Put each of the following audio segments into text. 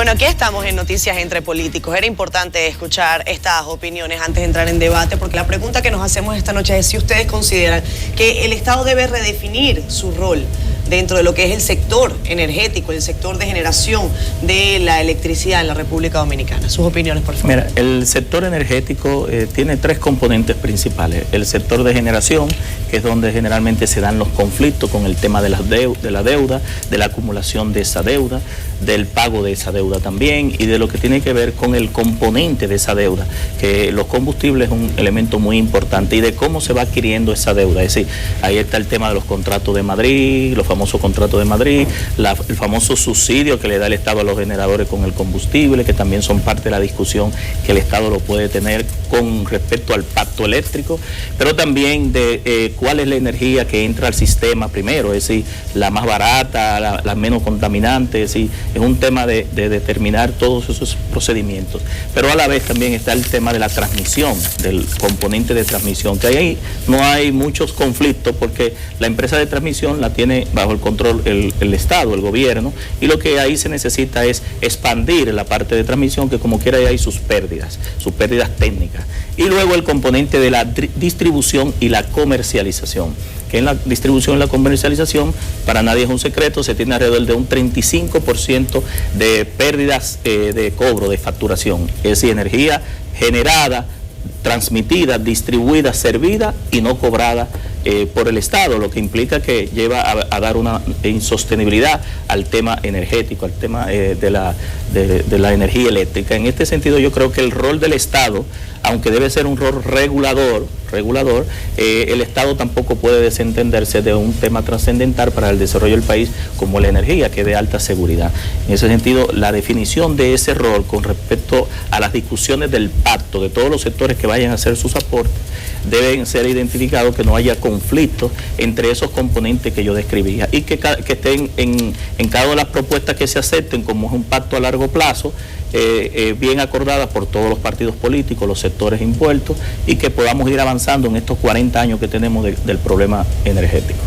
Bueno, aquí estamos en Noticias entre Políticos. Era importante escuchar estas opiniones antes de entrar en debate, porque la pregunta que nos hacemos esta noche es si ustedes consideran que el Estado debe redefinir su rol dentro de lo que es el sector energético, el sector de generación de la electricidad en la República Dominicana. Sus opiniones, por favor. Mira, el sector energético tiene tres componentes principales. El sector de generación, que es donde generalmente se dan los conflictos con el tema de la deuda, de la acumulación de esa deuda, del pago de esa deuda también, y de lo que tiene que ver con el componente de esa deuda, que los combustibles es un elemento muy importante, y de cómo se va adquiriendo esa deuda. Es decir, ahí está el tema de los contratos de Madrid, los famosos contratos de Madrid, el famoso subsidio que le da el Estado a los generadores con el combustible, que también son parte de la discusión que el Estado lo puede tener con respecto al pacto eléctrico, pero también de cuál es la energía que entra al sistema primero, es decir, la más barata, la menos contaminante, es decir, es un tema de determinar todos esos procedimientos. Pero a la vez también está el tema de la transmisión, del componente de transmisión, que ahí no hay muchos conflictos porque la empresa de transmisión la tiene bajo el control el Estado, el gobierno, y lo que ahí se necesita es expandir la parte de transmisión, que como quiera hay sus pérdidas técnicas. Y luego el componente de la distribución y la comercialización, que en la distribución y la comercialización, para nadie es un secreto, se tiene alrededor de un 35% de pérdidas de cobro, de facturación, es decir, energía generada, transmitida, distribuida, servida y no cobrada por el Estado, lo que implica que lleva a dar una insostenibilidad al tema energético, al tema de la energía eléctrica. En este sentido, yo creo que el rol del Estado, aunque debe ser un rol regulador, el Estado tampoco puede desentenderse de un tema trascendental para el desarrollo del país como la energía, que es de alta seguridad. En ese sentido, la definición de ese rol con respecto a las discusiones del pacto de todos los sectores que vayan a hacer sus aportes, deben ser identificados, que no haya conflicto entre esos componentes que yo describía, y que estén en cada una de las propuestas que se acepten, como es un pacto a largo plazo, bien acordada por todos los partidos políticos, los sectores impuestos, y que podamos ir avanzando en estos 40 años que tenemos del problema energético.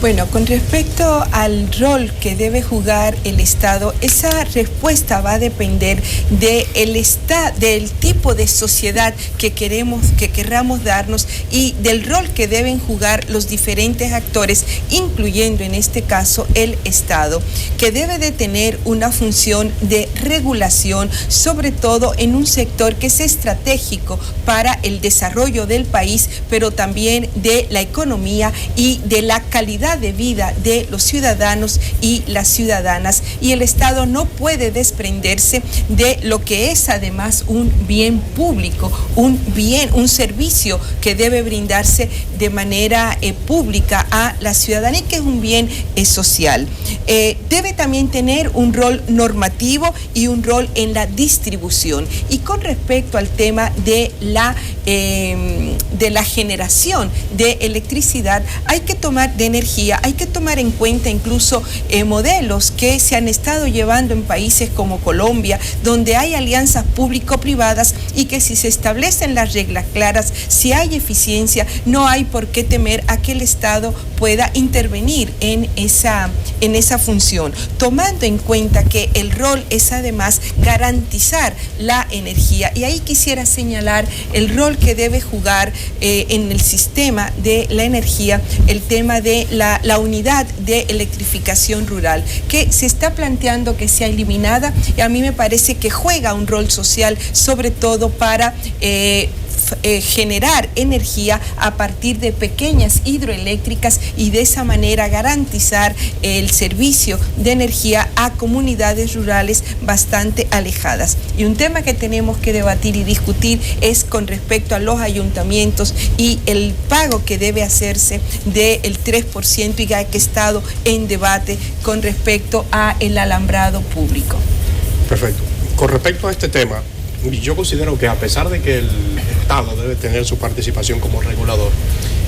Bueno, con respecto al rol que debe jugar el Estado, esa respuesta va a depender del tipo de sociedad que querramos darnos, y del rol que deben jugar los diferentes actores, incluyendo en este caso el Estado, que debe de tener una función de regulación, sobre todo en un sector que es estratégico para el desarrollo del país, pero también de la economía y de la calidad de vida de los ciudadanos y las ciudadanas, y el Estado no puede desprenderse de lo que es además un bien público, un servicio que debe brindarse de manera pública a la ciudadanía, que es un bien social. Debe también tener un rol normativo y un rol en la distribución. Y con respecto al tema de la generación de electricidad, hay que tomar en cuenta incluso modelos que se han estado llevando en países como Colombia, donde hay alianzas público-privadas, y que si se establecen las reglas claras, si hay eficiencia, no hay por qué temer a que el Estado pueda intervenir en esa función, tomando en cuenta que el rol es además garantizar la energía. Y ahí quisiera señalar el rol que debe jugar en el sistema de la energía, el tema de la unidad de electrificación rural, que se está planteando que sea eliminada, y a mí me parece que juega un rol social, sobre todo para generar energía a partir de pequeñas hidroeléctricas, y de esa manera garantizar el servicio de energía a comunidades rurales bastante alejadas. Y un tema que tenemos que debatir y discutir es con respecto a los ayuntamientos y el pago que debe hacerse del 3%, y que ha estado en debate con respecto a el alambrado público. Perfecto. Con respecto a este tema, yo considero que, a pesar de que el Estado debe tener su participación como regulador,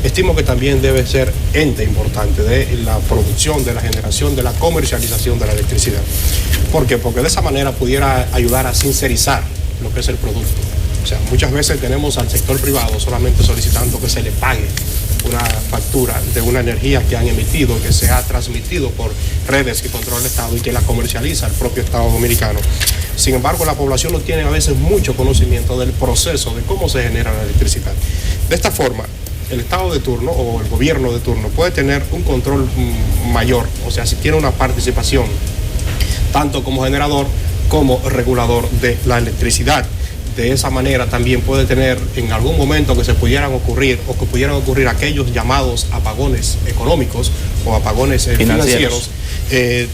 estimo que también debe ser ente importante de la producción, de la generación, de la comercialización de la electricidad. ¿Por qué? Porque de esa manera pudiera ayudar a sincerizar lo que es el producto. O sea, muchas veces tenemos al sector privado solamente solicitando que se le pague una factura de una energía que han emitido, que se ha transmitido por redes que controla el Estado y que la comercializa el propio Estado dominicano. Sin embargo, la población no tiene a veces mucho conocimiento del proceso de cómo se genera la electricidad. De esta forma, el Estado de turno o el gobierno de turno puede tener un control mayor, o sea, si tiene una participación tanto como generador como regulador de la electricidad. De esa manera también puede tener en algún momento que pudieran ocurrir aquellos llamados apagones económicos o apagones financieros.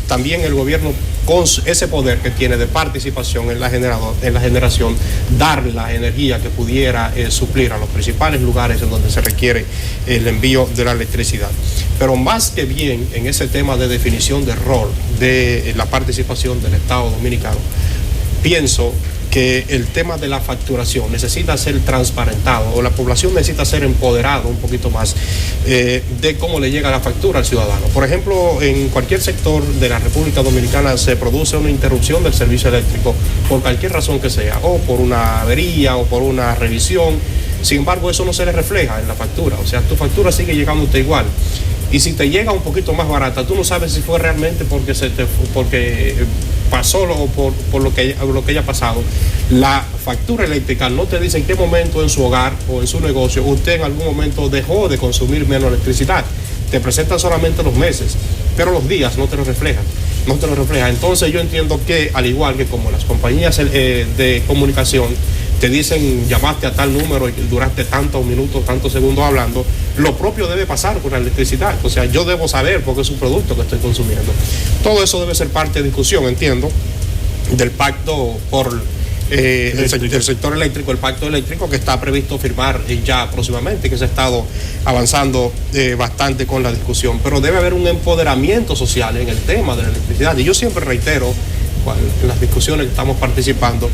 También el gobierno, con ese poder que tiene de participación en la generación, dar la energía que pudiera suplir a los principales lugares en donde se requiere el envío de la electricidad. Pero más que bien en ese tema de definición de rol de la participación del Estado dominicano, pienso que el tema de la facturación necesita ser transparentado, o la población necesita ser empoderada un poquito más de cómo le llega la factura al ciudadano. Por ejemplo, en cualquier sector de la República Dominicana se produce una interrupción del servicio eléctrico por cualquier razón que sea, o por una avería o por una revisión. Sin embargo, eso no se le refleja en la factura, o sea, tu factura sigue llegándote igual. Y si te llega un poquito más barata, tú no sabes si fue realmente porque pasó o por lo que haya pasado. La factura eléctrica no te dice en qué momento en su hogar o en su negocio usted en algún momento dejó de consumir menos electricidad. Te presentan solamente los meses, pero los días no te lo reflejan. Entonces yo entiendo que, al igual que como las compañías de comunicación te dicen llamaste a tal número y duraste tantos minutos, tantos segundos hablando, lo propio debe pasar con la electricidad. O sea, yo debo saber porque es un producto que estoy consumiendo. Todo eso debe ser parte de discusión, entiendo, del pacto por el sector eléctrico, el pacto eléctrico que está previsto firmar ya próximamente, que se ha estado avanzando bastante con la discusión. Pero debe haber un empoderamiento social en el tema de la electricidad. Y yo siempre reitero, en las discusiones que estamos participando,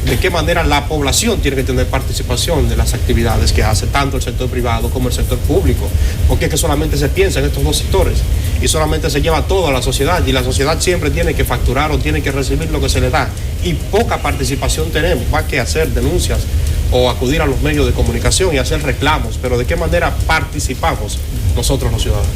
de qué manera la población tiene que tener participación de las actividades que hace tanto el sector privado como el sector público, porque es que solamente se piensa en estos dos sectores y solamente se lleva todo a la sociedad, y la sociedad siempre tiene que facturar o tiene que recibir lo que se le da, y poca participación tenemos, más que hacer denuncias o acudir a los medios de comunicación y hacer reclamos. Pero de qué manera participamos nosotros los ciudadanos.